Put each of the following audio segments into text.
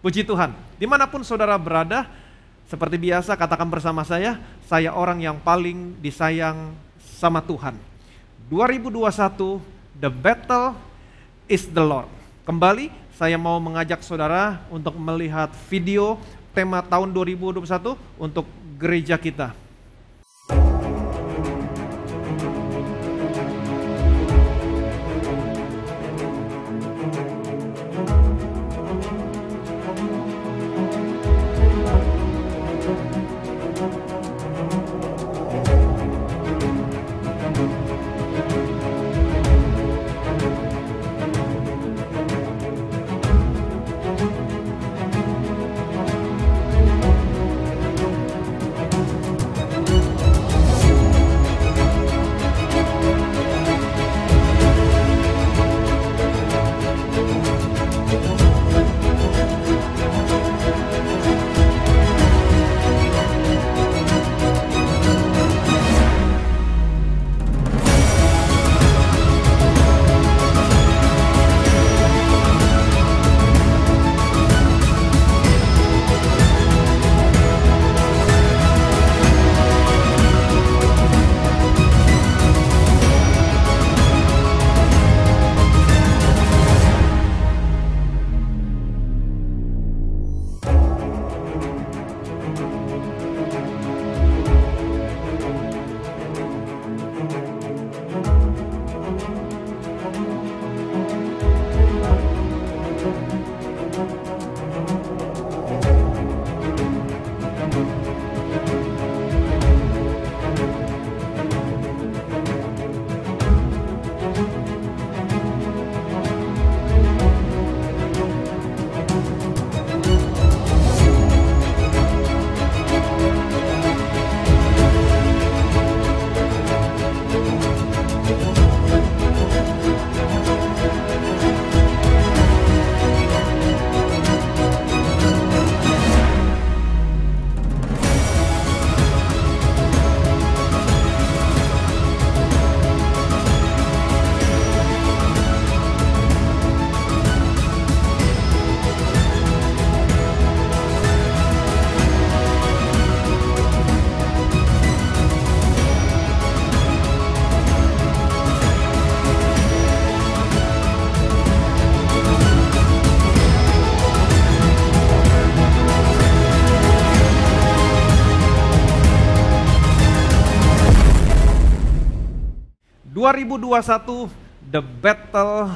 Puji Tuhan, dimanapun saudara berada, seperti biasa katakan bersama saya orang yang paling disayang sama Tuhan. 2021, the battle is the Lord. Kembali, saya mau mengajak saudara untuk melihat video tema tahun 2021 untuk gereja kita. ...2021, the battle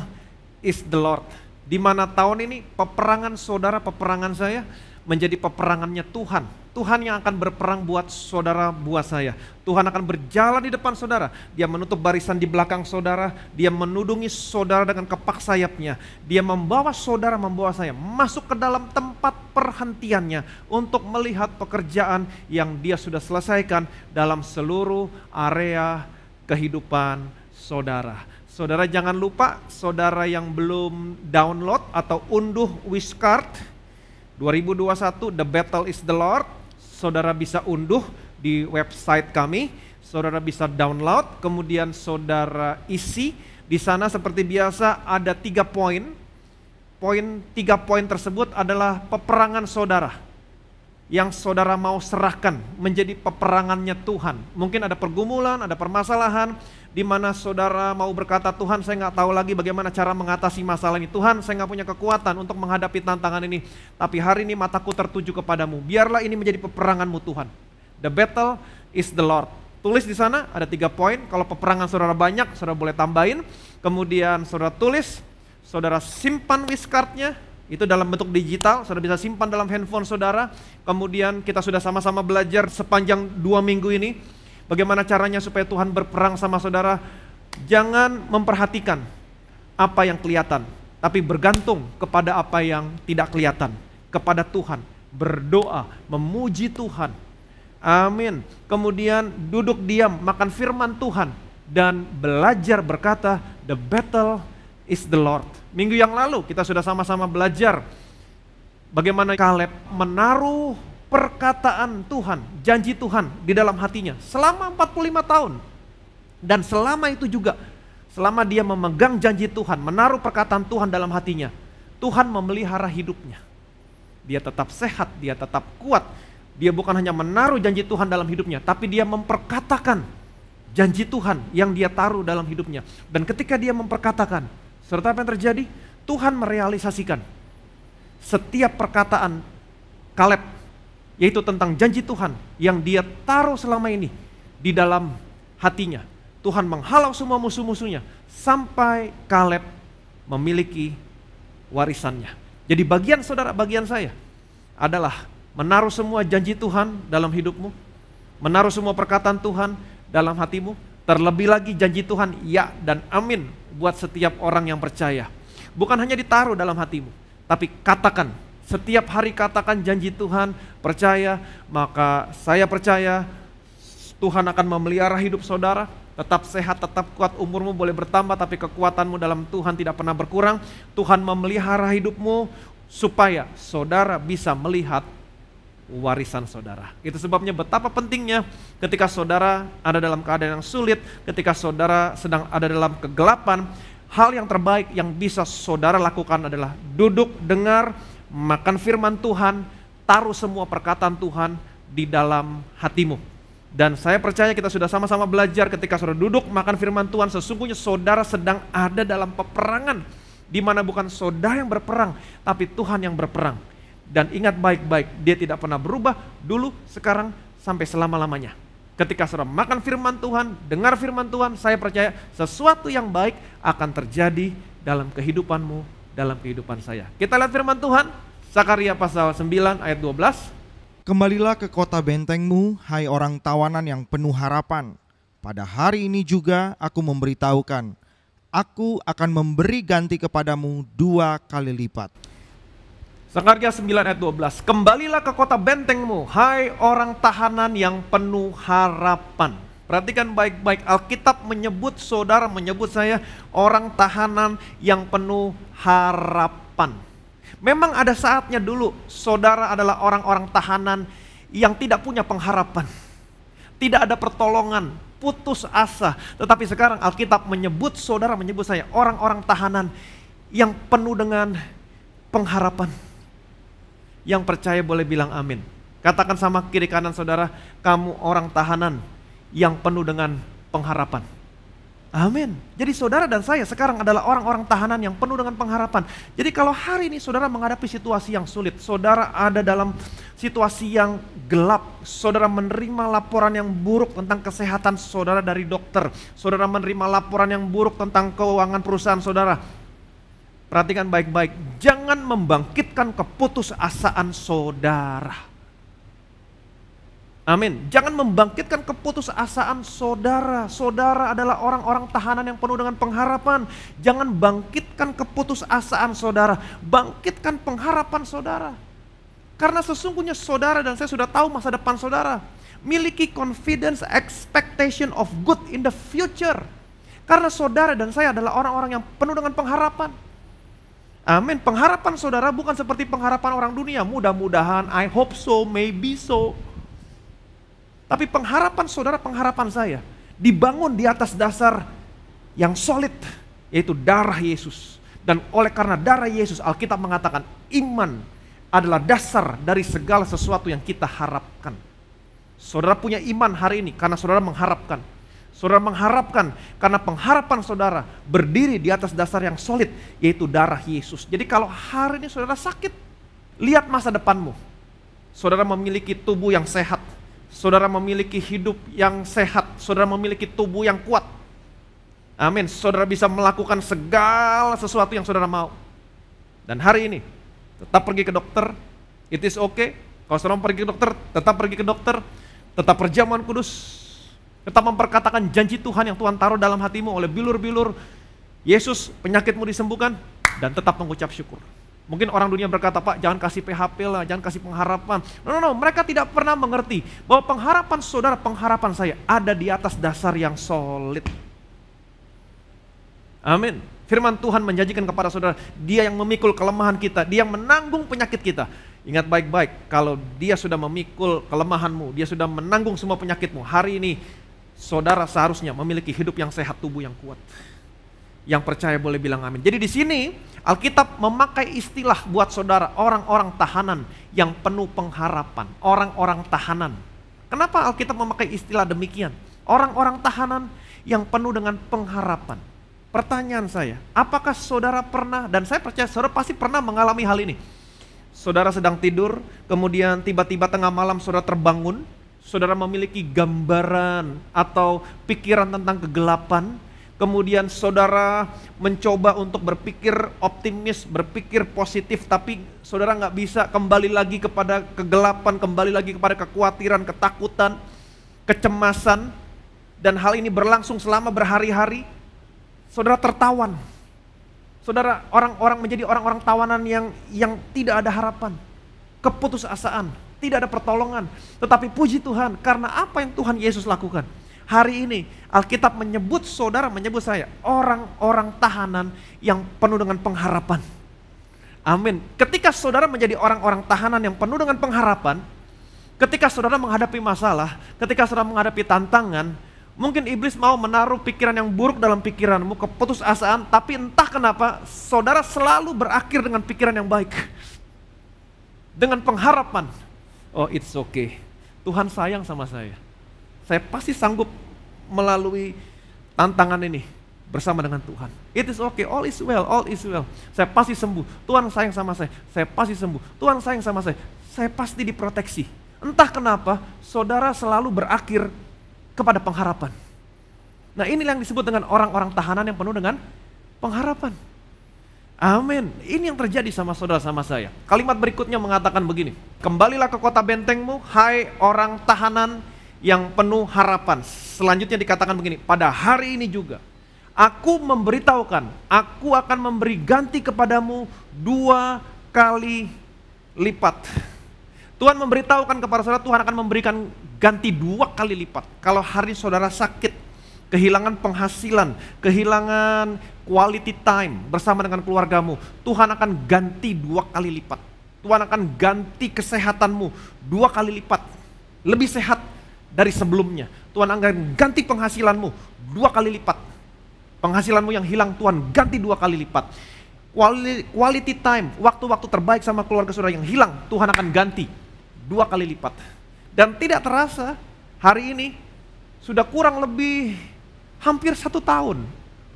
is the Lord. Di mana tahun ini peperangan saudara, peperangan saya menjadi peperangannya Tuhan. Tuhan yang akan berperang buat saudara, buat saya. Tuhan akan berjalan di depan saudara. Dia menutup barisan di belakang saudara. Dia menudungi saudara dengan kepak sayapnya. Dia membawa saudara, membawa saya masuk ke dalam tempat perhentiannya untuk melihat pekerjaan yang dia sudah selesaikan dalam seluruh area kehidupan saudara. Saudara jangan lupa, saudara yang belum download atau unduh Wishcard 2021 The Battle is the Lord, saudara bisa unduh di website kami, saudara bisa download, kemudian saudara isi. Di sana seperti biasa ada 3 poin. Poin 3 poin tersebut adalah peperangan saudara yang saudara mau serahkan menjadi peperangannya Tuhan. Mungkin ada pergumulan, ada permasalahan di mana saudara mau berkata, Tuhan saya nggak tahu lagi bagaimana cara mengatasi masalah ini. Tuhan saya nggak punya kekuatan untuk menghadapi tantangan ini. Tapi hari ini mataku tertuju kepadamu. Biarlah ini menjadi peperanganmu Tuhan. The battle is the Lord. Tulis di sana ada 3 poin. Kalau peperangan saudara banyak, saudara boleh tambahin. Kemudian saudara tulis, saudara simpan Wishcard-nya. Itu dalam bentuk digital, saudara bisa simpan dalam handphone saudara. Kemudian kita sudah sama-sama belajar sepanjang 2 minggu ini bagaimana caranya supaya Tuhan berperang sama saudara. Jangan memperhatikan apa yang kelihatan, tapi bergantung kepada apa yang tidak kelihatan, kepada Tuhan. Berdoa, memuji Tuhan. Amin. Kemudian duduk diam, makan firman Tuhan, dan belajar berkata, the battle is the Lord. Minggu yang lalu kita sudah sama-sama belajar bagaimana Kaleb menaruh perkataan Tuhan, janji Tuhan di dalam hatinya selama 45 tahun. Dan selama itu juga, selama dia memegang janji Tuhan, menaruh perkataan Tuhan dalam hatinya, Tuhan memelihara hidupnya. dia tetap sehat, dia tetap kuat. Dia bukan hanya menaruh janji Tuhan dalam hidupnya, tapi dia memperkatakan janji Tuhan yang dia taruh dalam hidupnya. Dan ketika dia memperkatakan, serta apa yang terjadi? Tuhan merealisasikan setiap perkataan Kaleb, yaitu tentang janji Tuhan yang dia taruh selama ini di dalam hatinya. Tuhan menghalau semua musuh-musuhnya sampai Kaleb memiliki warisannya. Jadi bagian saudara, bagian saya adalah menaruh semua janji Tuhan dalam hidupmu, menaruh semua perkataan Tuhan dalam hatimu, terlebih lagi janji Tuhan ya dan amin buat setiap orang yang percaya. Bukan hanya ditaruh dalam hatimu, tapi katakan, setiap hari katakan janji Tuhan, percaya, maka saya percaya Tuhan akan memelihara hidup saudara, tetap sehat, tetap kuat, umurmu boleh bertambah, tapi kekuatanmu dalam Tuhan tidak pernah berkurang. Tuhan memelihara hidupmu supaya saudara bisa melihat warisan saudara. Itu sebabnya betapa pentingnya ketika saudara ada dalam keadaan yang sulit, ketika saudara sedang ada dalam kegelapan, hal yang terbaik yang bisa saudara lakukan adalah duduk, dengar, makan firman Tuhan, taruh semua perkataan Tuhan di dalam hatimu. Dan saya percaya kita sudah sama-sama belajar ketika saudara duduk makan firman Tuhan, sesungguhnya saudara sedang ada dalam peperangan, di mana bukan saudara yang berperang, tapi Tuhan yang berperang. Dan ingat baik-baik, dia tidak pernah berubah dulu, sekarang, sampai selama-lamanya. Ketika saudara makan firman Tuhan, dengar firman Tuhan, saya percaya sesuatu yang baik akan terjadi dalam kehidupanmu, dalam kehidupan saya. Kita lihat firman Tuhan, Zakaria pasal 9 ayat 12. Kembalilah ke kota bentengmu, hai orang tawanan yang penuh harapan. Pada hari ini juga aku memberitahukan, aku akan memberi ganti kepadamu 2 kali lipat. Zakaria 9 ayat 12. Kembalilah ke kota bentengmu, hai orang tahanan yang penuh harapan. Perhatikan baik-baik, Alkitab menyebut saudara, menyebut saya orang tahanan yang penuh harapan. Memang ada saatnya dulu saudara adalah orang-orang tahanan yang tidak punya pengharapan, tidak ada pertolongan, putus asa. Tetapi sekarang Alkitab menyebut saudara, menyebut saya orang-orang tahanan yang penuh dengan pengharapan. Yang percaya boleh bilang amin. Katakan sama kiri kanan saudara, kamu orang tahanan yang penuh dengan pengharapan. Amin. Jadi saudara dan saya sekarang adalah orang-orang tahanan yang penuh dengan pengharapan. Jadi kalau hari ini saudara menghadapi situasi yang sulit, saudara ada dalam situasi yang gelap, saudara menerima laporan yang buruk tentang kesehatan saudara dari dokter, saudara menerima laporan yang buruk tentang keuangan perusahaan saudara. Perhatikan baik-baik, jangan membangkitkan keputusasaan saudara. Amin. Jangan membangkitkan keputusasaan saudara. Saudara adalah orang-orang tahanan yang penuh dengan pengharapan. Jangan bangkitkan keputusasaan saudara. Bangkitkan pengharapan saudara. Karena sesungguhnya saudara dan saya sudah tahu masa depan saudara. Miliki confidence, expectation of good in the future. Karena saudara dan saya adalah orang-orang yang penuh dengan pengharapan. Amin. Pengharapan saudara bukan seperti pengharapan orang dunia. Mudah-mudahan, I hope so, maybe so. Tapi pengharapan saudara, pengharapan saya dibangun di atas dasar yang solid, yaitu darah Yesus. Dan oleh karena darah Yesus, Alkitab mengatakan iman adalah dasar dari segala sesuatu yang kita harapkan. Saudara punya iman hari ini karena saudara mengharapkan. Saudara mengharapkan karena pengharapan saudara berdiri di atas dasar yang solid, yaitu darah Yesus. Jadi kalau hari ini saudara sakit, lihat masa depanmu. Saudara memiliki tubuh yang sehat. Saudara memiliki hidup yang sehat, saudara memiliki tubuh yang kuat. Amin. Saudara bisa melakukan segala sesuatu yang saudara mau. Dan hari ini, tetap pergi ke dokter, it is okay. Kalau saudara pergi ke dokter, tetap pergi ke dokter. Tetap perjamuan kudus. Tetap memperkatakan janji Tuhan yang Tuhan taruh dalam hatimu oleh bilur-bilur Yesus, penyakitmu disembuhkan. Dan tetap mengucap syukur. Mungkin orang dunia berkata, Pak jangan kasih PHP lah, jangan kasih pengharapan. No, mereka tidak pernah mengerti bahwa pengharapan saudara, pengharapan saya ada di atas dasar yang solid. Amin. Firman Tuhan menjanjikan kepada saudara, dia yang memikul kelemahan kita, dia yang menanggung penyakit kita. Ingat baik-baik, kalau dia sudah memikul kelemahanmu, dia sudah menanggung semua penyakitmu. Hari ini saudara seharusnya memiliki hidup yang sehat, tubuh yang kuat. Yang percaya boleh bilang amin. Jadi di sini Alkitab memakai istilah buat saudara, orang-orang tahanan yang penuh pengharapan. Orang-orang tahanan. Kenapa Alkitab memakai istilah demikian? Orang-orang tahanan yang penuh dengan pengharapan. Pertanyaan saya, apakah saudara pernah, dan saya percaya saudara pasti pernah mengalami hal ini. Saudara sedang tidur, kemudian tiba-tiba tengah malam saudara terbangun, saudara memiliki gambaran atau pikiran tentang kegelapan, kemudian saudara mencoba untuk berpikir optimis, berpikir positif, tapi saudara nggak bisa, kembali lagi kepada kegelapan, kembali lagi kepada kekhawatiran, ketakutan, kecemasan, dan hal ini berlangsung selama berhari-hari. Saudara tertawan, saudara orang-orang menjadi orang-orang tawanan yang tidak ada harapan, keputusasaan, tidak ada pertolongan. Tetapi puji Tuhan, karena apa yang Tuhan Yesus lakukan. Hari ini Alkitab menyebut saudara, menyebut saya, orang-orang tahanan yang penuh dengan pengharapan. Amin. Ketika saudara menjadi orang-orang tahanan yang penuh dengan pengharapan, ketika saudara menghadapi masalah, ketika saudara menghadapi tantangan, mungkin iblis mau menaruh pikiran yang buruk dalam pikiranmu, keputusasaan, tapi entah kenapa saudara selalu berakhir dengan pikiran yang baik. Dengan pengharapan, oh it's okay, Tuhan sayang sama saya pasti sanggup melalui tantangan ini bersama dengan Tuhan. It is okay, all is well, all is well. Saya pasti sembuh, Tuhan sayang sama saya pasti sembuh, Tuhan sayang sama saya pasti diproteksi. Entah kenapa saudara selalu berakhir kepada pengharapan. Nah, inilah yang disebut dengan orang-orang tahanan yang penuh dengan pengharapan. Amin. Ini yang terjadi sama saudara sama saya. Kalimat berikutnya mengatakan begini, kembalilah ke kota bentengmu, hai orang tahanan yang penuh harapan. Selanjutnya dikatakan begini, pada hari ini juga aku memberitahukan, aku akan memberi ganti kepadamu 2 kali lipat. Tuhan memberitahukan kepada saudara, Tuhan akan memberikan ganti 2 kali lipat. Kalau hari saudara sakit, kehilangan penghasilan, kehilangan quality time bersama dengan keluargamu, Tuhan akan ganti 2 kali lipat. Tuhan akan ganti kesehatanmu 2 kali lipat, lebih sehat dari sebelumnya. Tuhan akan ganti penghasilanmu 2 kali lipat. Penghasilanmu yang hilang Tuhan ganti 2 kali lipat. Quality time, waktu-waktu terbaik sama keluarga saudara yang hilang, Tuhan akan ganti 2 kali lipat. Dan tidak terasa hari ini sudah kurang lebih hampir 1 tahun.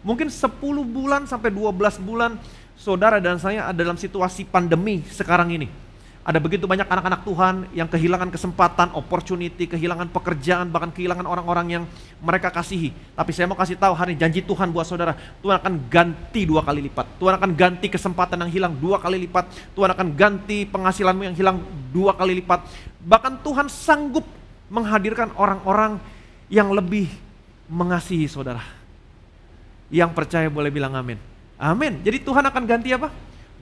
Mungkin 10 bulan sampai 12 bulan saudara dan saya ada dalam situasi pandemi sekarang ini. Ada begitu banyak anak-anak Tuhan yang kehilangan kesempatan, opportunity, kehilangan pekerjaan, bahkan kehilangan orang-orang yang mereka kasihi. Tapi saya mau kasih tahu hari janji Tuhan buat saudara, Tuhan akan ganti 2 kali lipat. Tuhan akan ganti kesempatan yang hilang 2 kali lipat. Tuhan akan ganti penghasilanmu yang hilang 2 kali lipat. Bahkan Tuhan sanggup menghadirkan orang-orang yang lebih mengasihi saudara. Yang percaya boleh bilang amin. Amin. Jadi Tuhan akan ganti apa?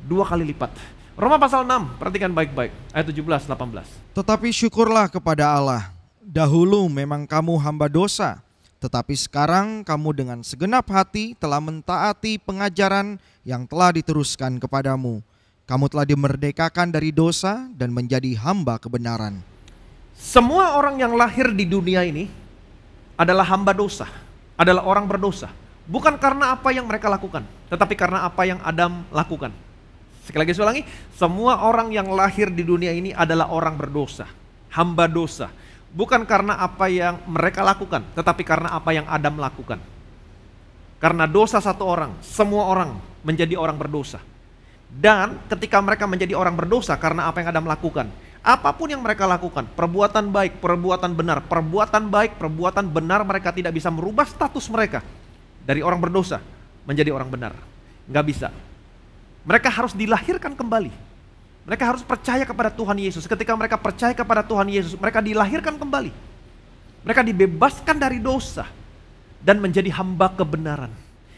2 kali lipat. Roma pasal 6, perhatikan baik-baik, ayat 17-18. Tetapi syukurlah kepada Allah, dahulu memang kamu hamba dosa, tetapi sekarang kamu dengan segenap hati telah mentaati pengajaran yang telah diteruskan kepadamu. Kamu telah dimerdekakan dari dosa dan menjadi hamba kebenaran. Semua orang yang lahir di dunia ini adalah hamba dosa, adalah orang berdosa. Bukan karena apa yang mereka lakukan, tetapi karena apa yang Adam lakukan. Sekali lagi saya ulangi, semua orang yang lahir di dunia ini adalah orang berdosa, hamba dosa. Bukan karena apa yang mereka lakukan, tetapi karena apa yang Adam lakukan. Karena dosa satu orang, semua orang menjadi orang berdosa. Dan ketika mereka menjadi orang berdosa karena apa yang Adam lakukan, apapun yang mereka lakukan, perbuatan baik, perbuatan benar, perbuatan baik, perbuatan benar, mereka tidak bisa merubah status mereka dari orang berdosa menjadi orang benar. Nggak bisa. Mereka harus dilahirkan kembali. Mereka harus percaya kepada Tuhan Yesus. Ketika mereka percaya kepada Tuhan Yesus, mereka dilahirkan kembali. Mereka dibebaskan dari dosa dan menjadi hamba kebenaran.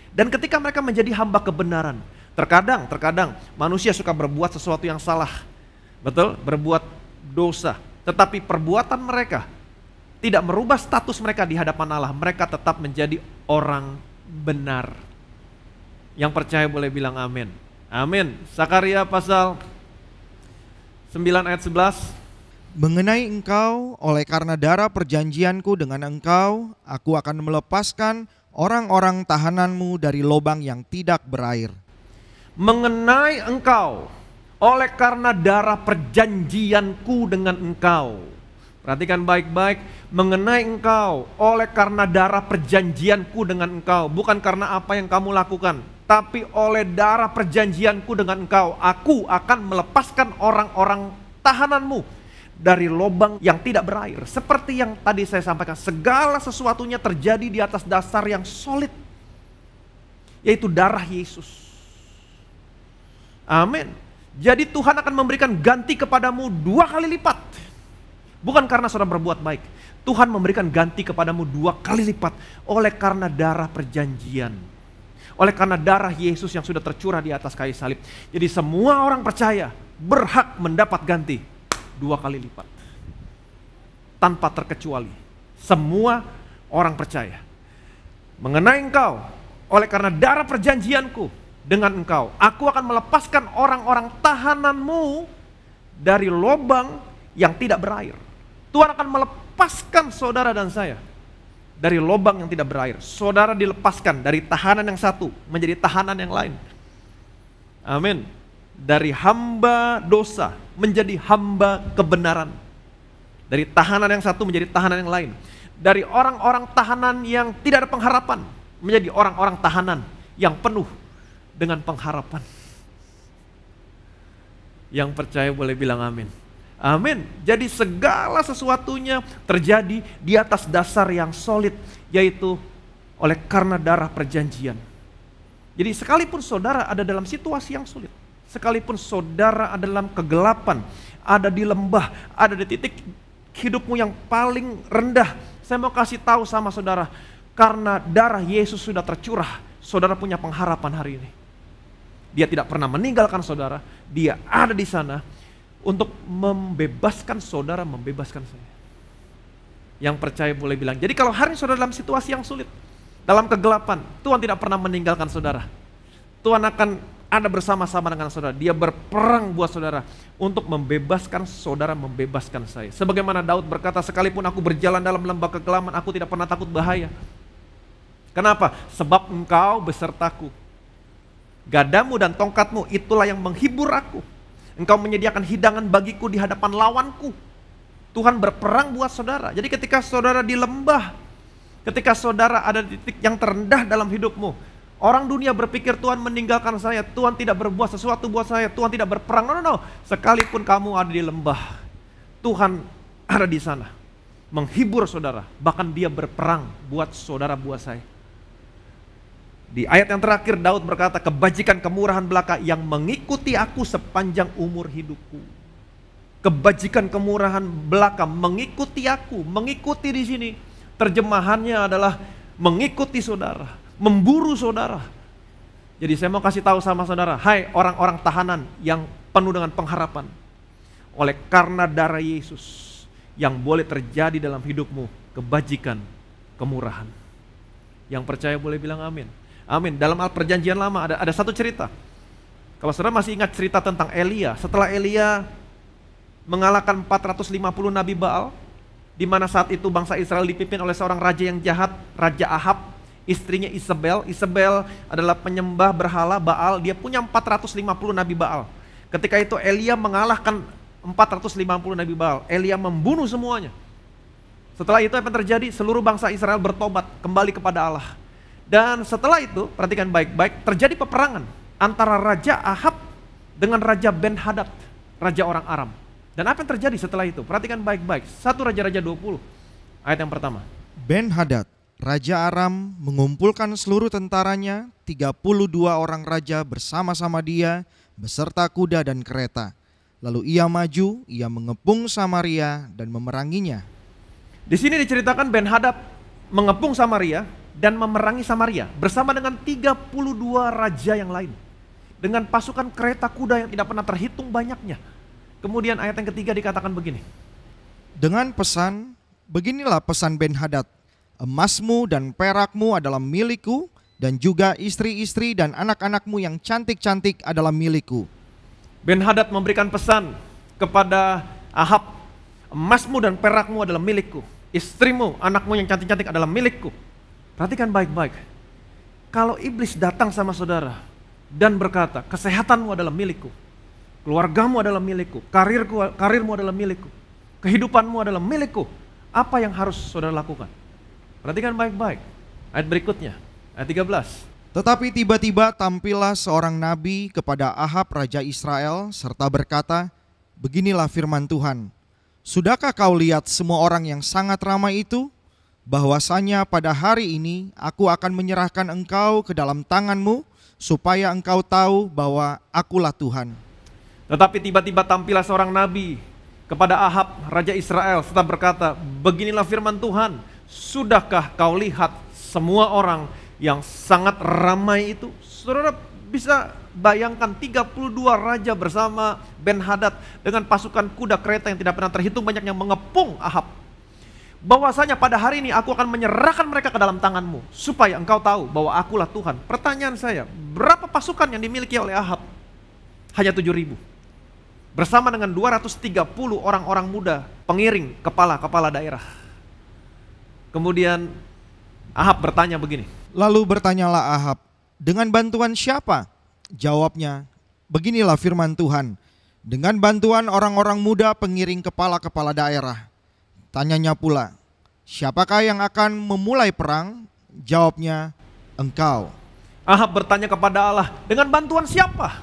Dan ketika mereka menjadi hamba kebenaran, terkadang manusia suka berbuat sesuatu yang salah. Betul? Berbuat dosa. Tetapi perbuatan mereka tidak merubah status mereka di hadapan Allah. Mereka tetap menjadi orang benar. Yang percaya boleh bilang amin. Amin. Zakaria pasal 9 ayat 11. Mengenai engkau, oleh karena darah perjanjianku dengan engkau, aku akan melepaskan orang-orang tahananmu dari lubang yang tidak berair. Mengenai engkau, oleh karena darah perjanjianku dengan engkau. Perhatikan baik-baik, mengenai engkau, oleh karena darah perjanjianku dengan engkau. Bukan karena apa yang kamu lakukan, tapi oleh darah perjanjianku dengan engkau, aku akan melepaskan orang-orang tahananmu dari lubang yang tidak berair. Seperti yang tadi saya sampaikan, segala sesuatunya terjadi di atas dasar yang solid, yaitu darah Yesus. Amin. Jadi Tuhan akan memberikan ganti kepadamu 2 kali lipat. Bukan karena saudara berbuat baik. Tuhan memberikan ganti kepadamu 2 kali lipat oleh karena darah perjanjian. Oleh karena darah Yesus yang sudah tercurah di atas kayu salib. Jadi semua orang percaya berhak mendapat ganti 2 kali lipat. Tanpa terkecuali. Semua orang percaya. Mengenai engkau, oleh karena darah perjanjianku dengan engkau, aku akan melepaskan orang-orang tahananmu dari lubang yang tidak berair. Tuhan akan melepaskan saudara dan saya dari lubang yang tidak berair. Saudara dilepaskan dari tahanan yang satu menjadi tahanan yang lain. Amin. Dari hamba dosa menjadi hamba kebenaran. Dari tahanan yang satu menjadi tahanan yang lain. Dari orang-orang tahanan yang tidak ada pengharapan menjadi orang-orang tahanan yang penuh dengan pengharapan. Yang percaya boleh bilang amin. Amin. Jadi segala sesuatunya terjadi di atas dasar yang solid, yaitu oleh karena darah perjanjian. Jadi sekalipun saudara ada dalam situasi yang sulit, sekalipun saudara ada dalam kegelapan, ada di lembah, ada di titik hidupmu yang paling rendah, saya mau kasih tahu sama saudara, karena darah Yesus sudah tercurah, saudara punya pengharapan hari ini. Dia tidak pernah meninggalkan saudara, dia ada di sana untuk membebaskan saudara, membebaskan saya. Yang percaya boleh bilang, jadi kalau hari ini saudara dalam situasi yang sulit, dalam kegelapan, Tuhan tidak pernah meninggalkan saudara. Tuhan akan ada bersama-sama dengan saudara, dia berperang buat saudara untuk membebaskan saudara, membebaskan saya. Sebagaimana Daud berkata, sekalipun aku berjalan dalam lembah kegelapan, aku tidak pernah takut bahaya. Kenapa? Sebab engkau besertaku. Gadamu dan tongkatmu itulah yang menghibur aku. Engkau menyediakan hidangan bagiku di hadapan lawanku. Tuhan berperang buat saudara. Jadi ketika saudara di lembah, ketika saudara ada di titik yang terendah dalam hidupmu, orang dunia berpikir Tuhan meninggalkan saya, Tuhan tidak berbuat sesuatu buat saya, Tuhan tidak berperang. No. Sekalipun kamu ada di lembah, Tuhan ada di sana. Menghibur saudara, bahkan dia berperang buat saudara, buat saya. Di ayat yang terakhir Daud berkata, kebajikan kemurahan belaka yang mengikuti aku sepanjang umur hidupku. Kebajikan kemurahan belaka mengikuti aku. Mengikuti di sini terjemahannya adalah mengikuti saudara, memburu saudara. Jadi saya mau kasih tahu sama saudara, hai orang-orang tahanan yang penuh dengan pengharapan. Oleh karena darah Yesus yang boleh terjadi dalam hidupmu, kebajikan, kemurahan. Yang percaya boleh bilang amin. Amin. Dalam perjanjian lama ada satu cerita. Kalau saudara masih ingat cerita tentang Elia, setelah Elia mengalahkan 450 nabi Baal, di mana saat itu bangsa Israel dipimpin oleh seorang raja yang jahat, Raja Ahab, istrinya Isabel. Isabel adalah penyembah berhala Baal, dia punya 450 nabi Baal. Ketika itu Elia mengalahkan 450 nabi Baal, Elia membunuh semuanya. Setelah itu apa yang terjadi? Seluruh bangsa Israel bertobat kembali kepada Allah. Dan setelah itu, perhatikan baik-baik, terjadi peperangan antara Raja Ahab dengan Raja Ben-Hadad, Raja orang Aram. Dan apa yang terjadi setelah itu? Perhatikan baik-baik. 1 Raja-Raja 20, ayat yang pertama. Ben-Hadad, Raja Aram, mengumpulkan seluruh tentaranya, 32 orang raja bersama-sama dia, beserta kuda dan kereta. Lalu ia maju, ia mengepung Samaria dan memeranginya. Di sini diceritakan Ben-Hadad mengepung Samaria dan memerangi Samaria bersama dengan 32 raja yang lain. Dengan pasukan kereta kuda yang tidak pernah terhitung banyaknya. Kemudian ayat yang ketiga dikatakan begini. Dengan pesan, beginilah pesan Ben-Hadad, emasmu dan perakmu adalah milikku, dan juga istri-istri dan anak-anakmu yang cantik-cantik adalah milikku. Ben-Hadad memberikan pesan kepada Ahab, emasmu dan perakmu adalah milikku, istrimu, anakmu yang cantik-cantik adalah milikku. Perhatikan baik-baik. Kalau iblis datang sama saudara dan berkata, kesehatanmu adalah milikku, keluargamu adalah milikku, karirmu adalah milikku, kehidupanmu adalah milikku, apa yang harus saudara lakukan? Perhatikan baik-baik. Ayat berikutnya, ayat 13. Tetapi tiba-tiba tampillah seorang nabi kepada Ahab raja Israel serta berkata, beginilah firman Tuhan, sudahkah kau lihat semua orang yang sangat ramai itu? Bahwasanya pada hari ini aku akan menyerahkan engkau ke dalam tanganmu, supaya engkau tahu bahwa akulah Tuhan. Tetapi tiba-tiba tampillah seorang nabi kepada Ahab raja Israel serta berkata, beginilah firman Tuhan, sudahkah kau lihat semua orang yang sangat ramai itu? Saudara bisa bayangkan 32 raja bersama Ben-Hadad dengan pasukan kuda kereta yang tidak pernah terhitung banyak yang mengepung Ahab. Bahwasanya pada hari ini aku akan menyerahkan mereka ke dalam tanganmu, supaya engkau tahu bahwa akulah Tuhan. Pertanyaan saya, berapa pasukan yang dimiliki oleh Ahab? Hanya 7.000. Bersama dengan 230 orang-orang muda, pengiring kepala-kepala daerah. Kemudian Ahab bertanya begini. Lalu bertanyalah Ahab, dengan bantuan siapa? Jawabnya, beginilah firman Tuhan, dengan bantuan orang-orang muda pengiring kepala-kepala daerah. Tanyanya pula, siapakah yang akan memulai perang? Jawabnya, engkau. Ahab bertanya kepada Allah, dengan bantuan siapa?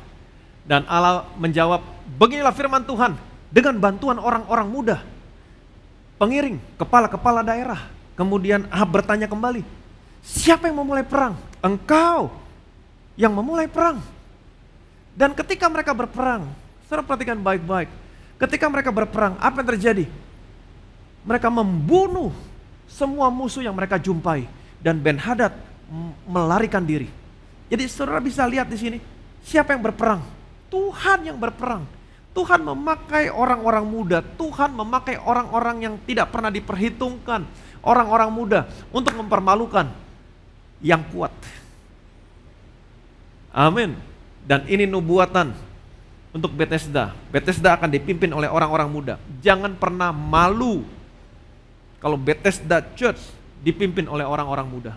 Dan Allah menjawab, beginilah firman Tuhan, dengan bantuan orang-orang muda, pengiring kepala-kepala daerah. Kemudian Ahab bertanya kembali, siapa yang memulai perang? Engkau yang memulai perang. Dan ketika mereka berperang, saudara perhatikan baik-baik. Ketika mereka berperang, apa yang terjadi? Mereka membunuh semua musuh yang mereka jumpai. Dan Ben-Hadad melarikan diri. Jadi saudara bisa lihat di sini, siapa yang berperang? Tuhan yang berperang. Tuhan memakai orang-orang muda, Tuhan memakai orang-orang yang tidak pernah diperhitungkan, orang-orang muda untuk mempermalukan yang kuat. Amin. Dan ini nubuatan untuk Bethesda. Bethesda akan dipimpin oleh orang-orang muda. Jangan pernah malu kalau Bethesda Church dipimpin oleh orang-orang muda.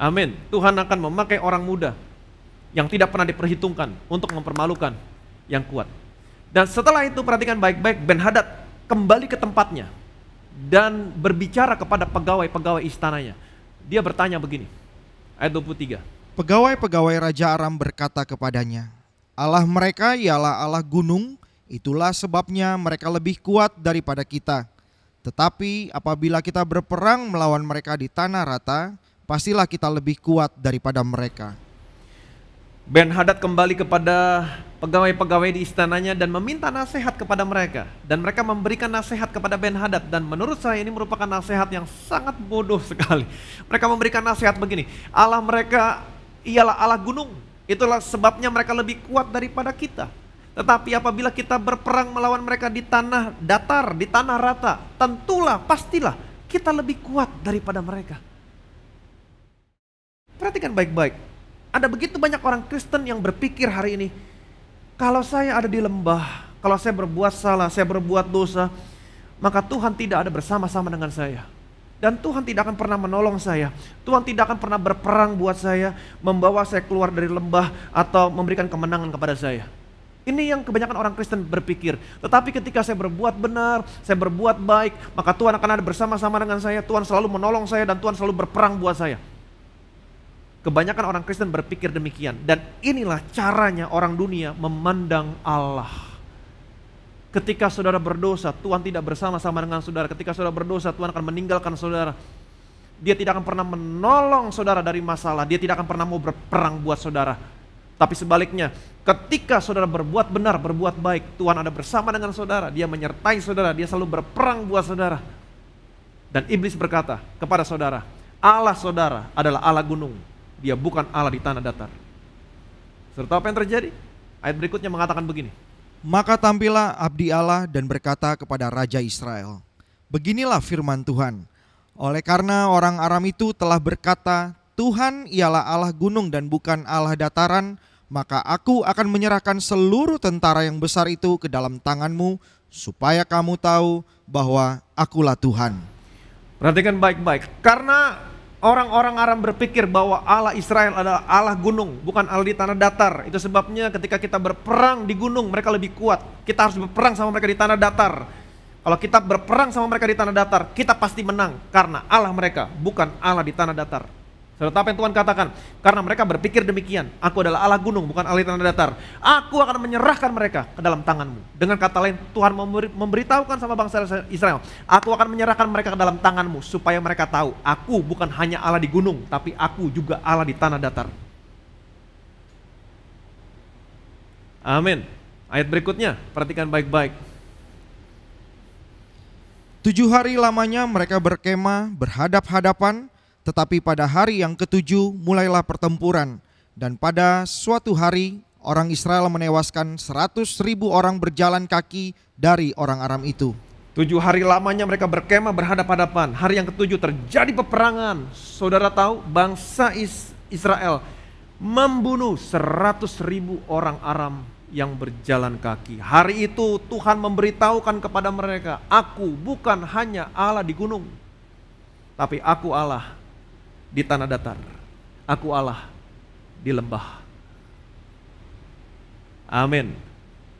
Amin. Tuhan akan memakai orang muda yang tidak pernah diperhitungkan untuk mempermalukan yang kuat. Dan setelah itu perhatikan baik-baik, Ben-Hadad kembali ke tempatnya dan berbicara kepada pegawai-pegawai istananya. Dia bertanya begini, ayat 23. Pegawai-pegawai Raja Aram berkata kepadanya, Allah mereka ialah Allah gunung, itulah sebabnya mereka lebih kuat daripada kita. Tetapi apabila kita berperang melawan mereka di tanah rata, pastilah kita lebih kuat daripada mereka. Ben-Hadad kembali kepada pegawai-pegawai di istananya dan meminta nasihat kepada mereka. Dan mereka memberikan nasihat kepada Ben-Hadad. Dan menurut saya ini merupakan nasihat yang sangat bodoh sekali. Mereka memberikan nasihat begini, Allah mereka ialah Allah gunung, itulah sebabnya mereka lebih kuat daripada kita. Tetapi apabila kita berperang melawan mereka di tanah datar, di tanah rata, tentulah, pastilah kita lebih kuat daripada mereka. Perhatikan baik-baik. Ada begitu banyak orang Kristen yang berpikir hari ini, kalau saya ada di lembah, kalau saya berbuat salah, saya berbuat dosa, maka Tuhan tidak ada bersama-sama dengan saya. Dan Tuhan tidak akan pernah menolong saya. Tuhan tidak akan pernah berperang buat saya, membawa saya keluar dari lembah atau memberikan kemenangan kepada saya. Ini yang kebanyakan orang Kristen berpikir. Tetapi ketika saya berbuat benar, saya berbuat baik, maka Tuhan akan ada bersama-sama dengan saya. Tuhan selalu menolong saya dan Tuhan selalu berperang buat saya. Kebanyakan orang Kristen berpikir demikian. Dan inilah caranya orang dunia memandang Allah. Ketika saudara berdosa, Tuhan tidak bersama-sama dengan saudara. Ketika saudara berdosa, Tuhan akan meninggalkan saudara. Dia tidak akan pernah menolong saudara dari masalah. Dia tidak akan pernah mau berperang buat saudara. Tapi sebaliknya, ketika saudara berbuat benar, berbuat baik, Tuhan ada bersama dengan saudara. Dia menyertai saudara, dia selalu berperang buat saudara. Dan iblis berkata kepada saudara, Allah saudara adalah Allah gunung. Dia bukan Allah di tanah datar. Serta apa yang terjadi? Ayat berikutnya mengatakan begini. Maka tampillah abdi Allah dan berkata kepada Raja Israel, beginilah firman Tuhan, oleh karena orang Aram itu telah berkata, Tuhan ialah Allah gunung dan bukan Allah dataran, maka aku akan menyerahkan seluruh tentara yang besar itu ke dalam tanganmu, supaya kamu tahu bahwa akulah Tuhan. Perhatikan baik-baik, karena Orang-orang Aram berpikir bahwa Allah Israel adalah Allah gunung, bukan Allah di tanah datar. Itu sebabnya ketika kita berperang di gunung, mereka lebih kuat. Kita harus berperang sama mereka di tanah datar. Kalau kita berperang sama mereka di tanah datar, kita pasti menang. Karena Allah mereka bukan Allah di tanah datar. Saudara, apa yang Tuhan katakan? Karena mereka berpikir demikian. Aku adalah Allah gunung, bukan Allah di tanah datar. Aku akan menyerahkan mereka ke dalam tanganmu. Dengan kata lain, Tuhan memberitahukan sama bangsa Israel, aku akan menyerahkan mereka ke dalam tanganmu, supaya mereka tahu, aku bukan hanya Allah di gunung, tapi aku juga Allah di tanah datar. Amin. Ayat berikutnya, perhatikan baik-baik. 7 hari lamanya mereka berkemah berhadap-hadapan, tetapi pada hari yang ke-7 mulailah pertempuran. Dan pada suatu hari orang Israel menewaskan 100.000 orang berjalan kaki dari orang Aram itu. 7 hari lamanya mereka berkemah berhadap-hadapan. Hari yang ke-7 terjadi peperangan. Saudara tahu, bangsa Israel membunuh 100.000 orang Aram yang berjalan kaki. Hari itu Tuhan memberitahukan kepada mereka, aku bukan hanya Allah di gunung, tapi aku Allah di tanah datar. Aku Allah di lembah. Amin.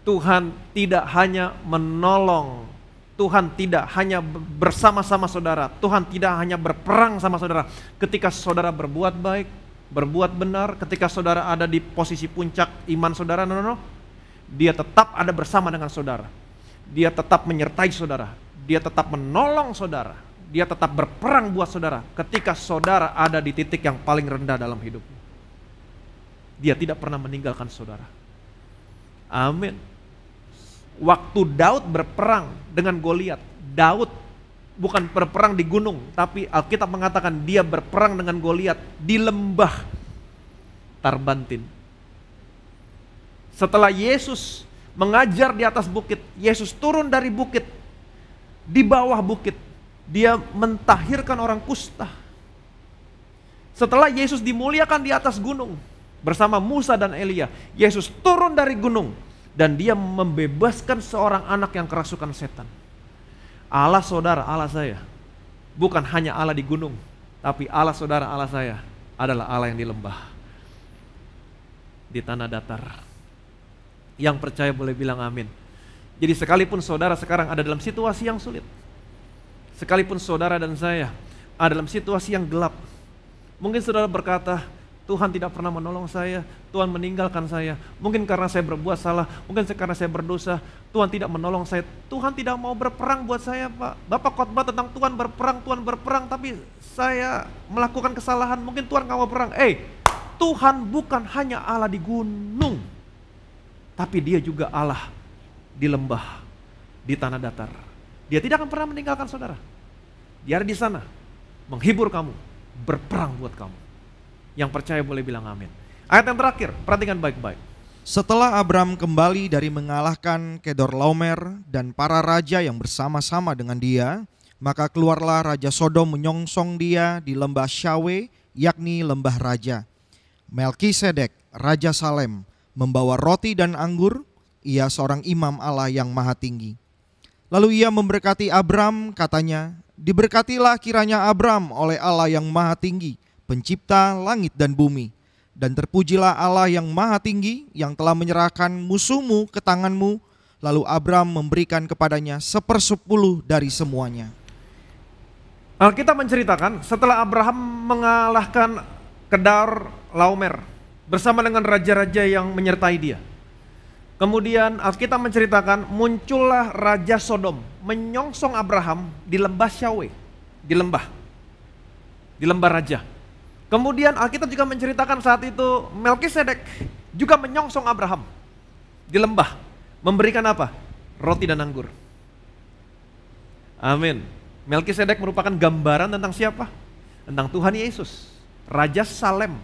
Tuhan tidak hanya menolong, Tuhan tidak hanya bersama-sama saudara, Tuhan tidak hanya berperang sama saudara ketika saudara berbuat baik, berbuat benar, ketika saudara ada di posisi puncak iman saudara. No. Dia tetap ada bersama dengan saudara. Dia tetap menyertai saudara. Dia tetap menolong saudara. Dia tetap berperang buat saudara ketika saudara ada di titik yang paling rendah dalam hidupmu. Dia tidak pernah meninggalkan saudara. Amin. Waktu Daud berperang dengan Goliat, Daud bukan berperang di gunung, tapi Alkitab mengatakan dia berperang dengan Goliat di lembah Tarbantin. Setelah Yesus mengajar di atas bukit, Yesus turun dari bukit, di bawah bukit, dia mentahirkan orang kusta. Setelah Yesus dimuliakan di atas gunung bersama Musa dan Elia, Yesus turun dari gunung dan dia membebaskan seorang anak yang kerasukan setan. Allah saudara, Allah saya bukan hanya Allah di gunung, tapi Allah saudara, Allah saya adalah Allah yang di lembah, di tanah datar. Yang percaya boleh bilang amin. Jadi sekalipun saudara sekarang ada dalam situasi yang sulit, sekalipun saudara dan saya ada dalam situasi yang gelap, mungkin saudara berkata, Tuhan tidak pernah menolong saya, Tuhan meninggalkan saya, mungkin karena saya berbuat salah, mungkin karena saya berdosa, Tuhan tidak menolong saya, Tuhan tidak mau berperang buat saya Pak. Bapak khotbah tentang Tuhan berperang, tapi saya melakukan kesalahan, mungkin Tuhan gak mau berperang. Tuhan bukan hanya Allah di gunung, tapi dia juga Allah di lembah, di tanah datar. Dia tidak akan pernah meninggalkan saudara. Dia ada di sana, menghibur kamu, berperang buat kamu. Yang percaya boleh bilang amin. Ayat yang terakhir, perhatikan baik-baik. Setelah Abram kembali dari mengalahkan Kedorlaomer dan para raja yang bersama-sama dengan dia, maka keluarlah Raja Sodom menyongsong dia di lembah Syawe, yakni lembah raja. Melkisedek, Raja Salem, membawa roti dan anggur, ia seorang imam Allah yang maha tinggi. Lalu ia memberkati Abram, katanya, diberkatilah kiranya Abram oleh Allah yang maha tinggi, pencipta langit dan bumi. Dan terpujilah Allah yang maha tinggi yang telah menyerahkan musuhmu ke tanganmu. Lalu Abram memberikan kepadanya 1/10 dari semuanya. Alkitab menceritakan setelah Abraham mengalahkan Kedorlaomer bersama dengan raja-raja yang menyertai dia. Kemudian Alkitab menceritakan muncullah Raja Sodom menyongsong Abraham di lembah Syawe, di lembah raja. Kemudian Alkitab juga menceritakan saat itu Melkisedek juga menyongsong Abraham di lembah, memberikan apa? Roti dan anggur. Amin. Melkisedek merupakan gambaran tentang siapa? Tentang Tuhan Yesus, Raja Salem.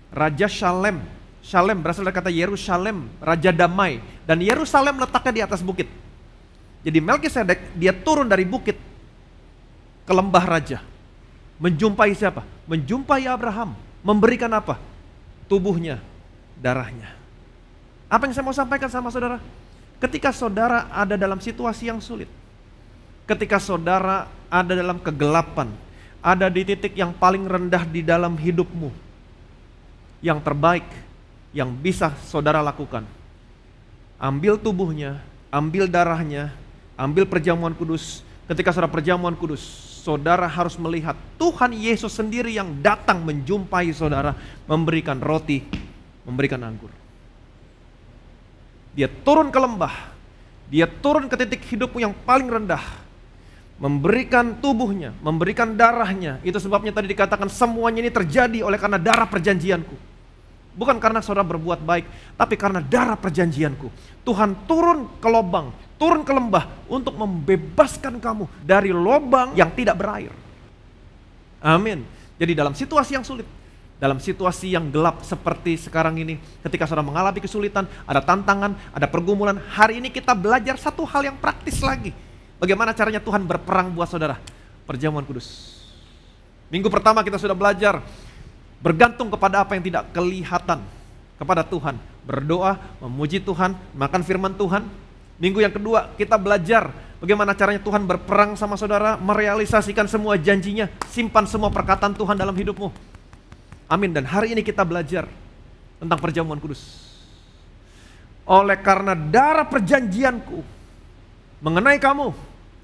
Raja Shalem. Shalem berasal dari kata Yerusalem, Raja Damai. Dan Yerusalem letaknya di atas bukit. Jadi Melkisedek dia turun dari bukit ke lembah raja. Menjumpai siapa? Menjumpai Abraham. Memberikan apa? Tubuhnya, darahnya. Apa yang saya mau sampaikan sama saudara? Ketika saudara ada dalam situasi yang sulit, ketika saudara ada dalam kegelapan, ada di titik yang paling rendah di dalam hidupmu, yang terbaik yang bisa saudara lakukan, ambil tubuhnya, ambil darahnya, ambil perjamuan kudus. Ketika saudara perjamuan kudus, saudara harus melihat Tuhan Yesus sendiri yang datang menjumpai saudara, memberikan roti, memberikan anggur. Dia turun ke lembah, dia turun ke titik hidupmu yang paling rendah, memberikan tubuhnya, memberikan darahnya. Itu sebabnya tadi dikatakan semuanya ini terjadi oleh karena darah perjanjianku. Bukan karena saudara berbuat baik, tapi karena darah perjanjianku. Tuhan turun ke lubang, turun ke lembah untuk membebaskan kamu dari lubang yang tidak berair. Amin. Jadi dalam situasi yang sulit, dalam situasi yang gelap seperti sekarang ini, ketika saudara mengalami kesulitan, ada tantangan, ada pergumulan, hari ini kita belajar satu hal yang praktis lagi. Bagaimana caranya Tuhan berperang buat saudara? Perjamuan kudus. Minggu pertama kita sudah belajar bergantung kepada apa yang tidak kelihatan, kepada Tuhan, berdoa, memuji Tuhan, makan firman Tuhan. Minggu yang kedua kita belajar bagaimana caranya Tuhan berperang sama saudara, merealisasikan semua janjinya, simpan semua perkataan Tuhan dalam hidupmu. Amin. Dan hari ini kita belajar tentang perjamuan kudus. Oleh karena darah perjanjianku mengenai kamu,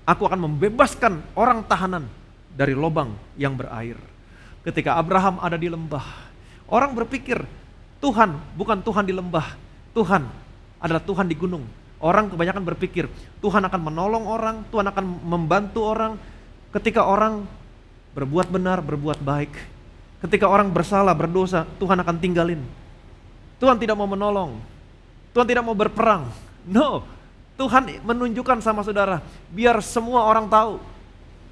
aku akan membebaskan orang tahanan dari lubang yang berair. Ketika Abraham ada di lembah, orang berpikir Tuhan bukan Tuhan di lembah, Tuhan adalah Tuhan di gunung. Orang kebanyakan berpikir Tuhan akan menolong orang, Tuhan akan membantu orang ketika orang berbuat benar, berbuat baik. Ketika orang bersalah, berdosa, Tuhan akan tinggalin. Tuhan tidak mau menolong, Tuhan tidak mau berperang. No, Tuhan menunjukkan sama saudara, biar semua orang tahu,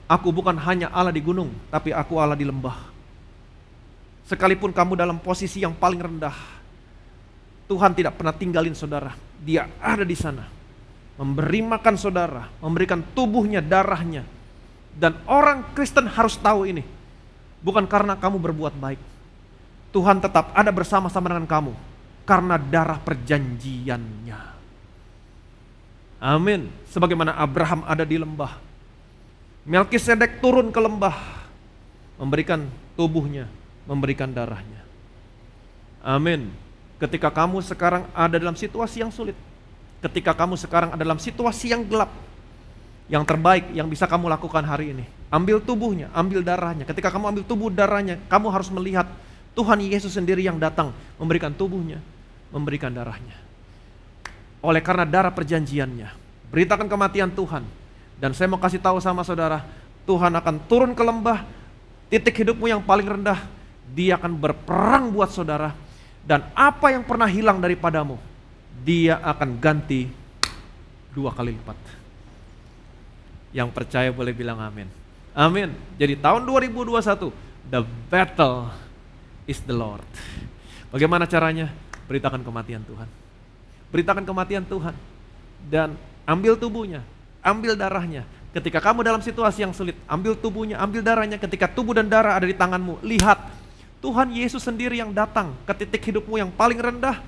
aku bukan hanya Allah di gunung, tapi aku Allah di lembah. Sekalipun kamu dalam posisi yang paling rendah, Tuhan tidak pernah tinggalin saudara. Dia ada di sana, memberi makan saudara, memberikan tubuhnya, darahnya. Dan orang Kristen harus tahu ini. Bukan karena kamu berbuat baik, Tuhan tetap ada bersama-sama dengan kamu karena darah perjanjiannya. Amin. Sebagaimana Abraham ada di lembah, Melkisedek turun ke lembah, memberikan tubuhnya, memberikan darahnya. Amin. Ketika kamu sekarang ada dalam situasi yang sulit, ketika kamu sekarang ada dalam situasi yang gelap, yang terbaik yang bisa kamu lakukan hari ini, ambil tubuhnya, ambil darahnya. Ketika kamu ambil tubuh darahnya, kamu harus melihat Tuhan Yesus sendiri yang datang, memberikan tubuhnya, memberikan darahnya. Oleh karena darah perjanjiannya, beritakan kematian Tuhan. Dan saya mau kasih tahu sama saudara, Tuhan akan turun ke lembah, titik hidupmu yang paling rendah, Dia akan berperang buat saudara. Dan apa yang pernah hilang daripadamu, Dia akan ganti 2 kali lipat. Yang percaya boleh bilang amin. Amin. Jadi tahun 2021, the battle is the Lord. Bagaimana caranya? Beritakan kematian Tuhan. Beritakan kematian Tuhan. Dan ambil tubuhnya, ambil darahnya. Ketika kamu dalam situasi yang sulit, ambil tubuhnya, ambil darahnya. Ketika tubuh dan darah ada di tanganmu, lihat Tuhan Yesus sendiri yang datang ke titik hidupmu yang paling rendah.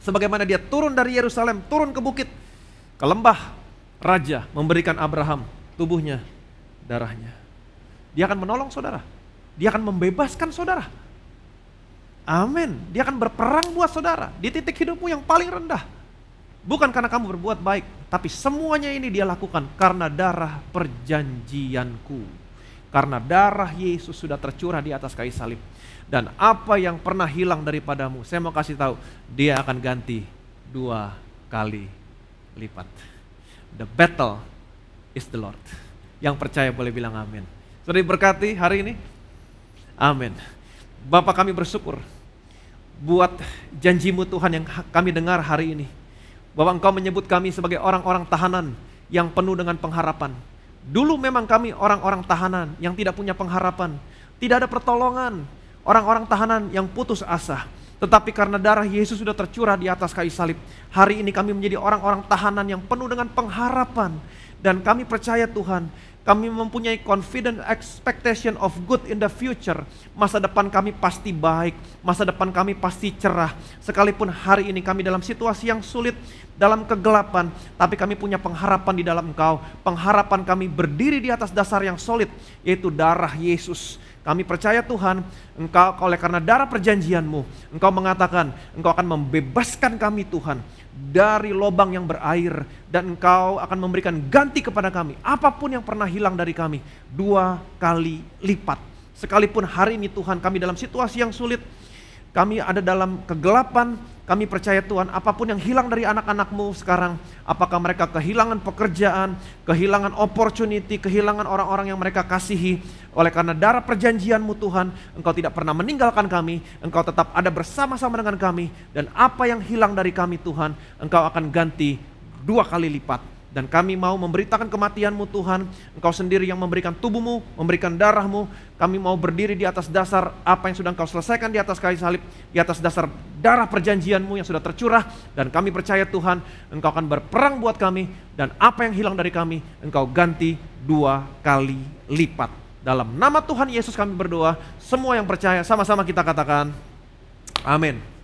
Sebagaimana Dia turun dari Yerusalem, turun ke bukit, ke lembah, Raja memberikan Abraham tubuhnya, darahnya. Dia akan menolong saudara. Dia akan membebaskan saudara. Amin. Dia akan berperang buat saudara di titik hidupmu yang paling rendah. Bukan karena kamu berbuat baik, tapi semuanya ini Dia lakukan karena darah perjanjianku. Karena darah Yesus sudah tercurah di atas kayu salib. Dan apa yang pernah hilang daripadamu, saya mau kasih tahu, Dia akan ganti 2 kali lipat. The battle is the Lord. Yang percaya boleh bilang amin. Sudah diberkati hari ini? Amin. Bapak, kami bersyukur buat janji-Mu Tuhan yang kami dengar hari ini. Bapak, Engkau menyebut kami sebagai orang-orang tahanan yang penuh dengan pengharapan. Dulu memang kami orang-orang tahanan yang tidak punya pengharapan. Tidak ada pertolongan. Orang-orang tahanan yang putus asa. Tetapi karena darah Yesus sudah tercurah di atas kayu salib, hari ini kami menjadi orang-orang tahanan yang penuh dengan pengharapan. Dan kami percaya Tuhan, kami mempunyai confident expectation of good in the future. Masa depan kami pasti baik, masa depan kami pasti cerah. Sekalipun hari ini kami dalam situasi yang sulit, dalam kegelapan, tapi kami punya pengharapan di dalam Engkau. Pengharapan kami berdiri di atas dasar yang solid, yaitu darah Yesus. Kami percaya Tuhan, Engkau oleh karena darah perjanjian-Mu, Engkau mengatakan Engkau akan membebaskan kami Tuhan dari lubang yang berair, dan Engkau akan memberikan ganti kepada kami apapun yang pernah hilang dari kami 2 kali lipat. Sekalipun hari ini Tuhan kami dalam situasi yang sulit, kami ada dalam kegelapan, kami percaya Tuhan apapun yang hilang dari anak-anak-Mu sekarang, apakah mereka kehilangan pekerjaan, kehilangan opportunity, kehilangan orang-orang yang mereka kasihi, oleh karena darah perjanjian-Mu Tuhan, Engkau tidak pernah meninggalkan kami, Engkau tetap ada bersama-sama dengan kami, dan apa yang hilang dari kami Tuhan, Engkau akan ganti 2 kali lipat. Dan kami mau memberitakan kematian-Mu Tuhan, Engkau sendiri yang memberikan tubuh-Mu, memberikan darah-Mu. Kami mau berdiri di atas dasar apa yang sudah Engkau selesaikan di atas kayu salib, di atas dasar darah perjanjian-Mu yang sudah tercurah. Dan kami percaya Tuhan, Engkau akan berperang buat kami, dan apa yang hilang dari kami, Engkau ganti 2 kali lipat. Dalam nama Tuhan Yesus kami berdoa, semua yang percaya sama-sama kita katakan, amin.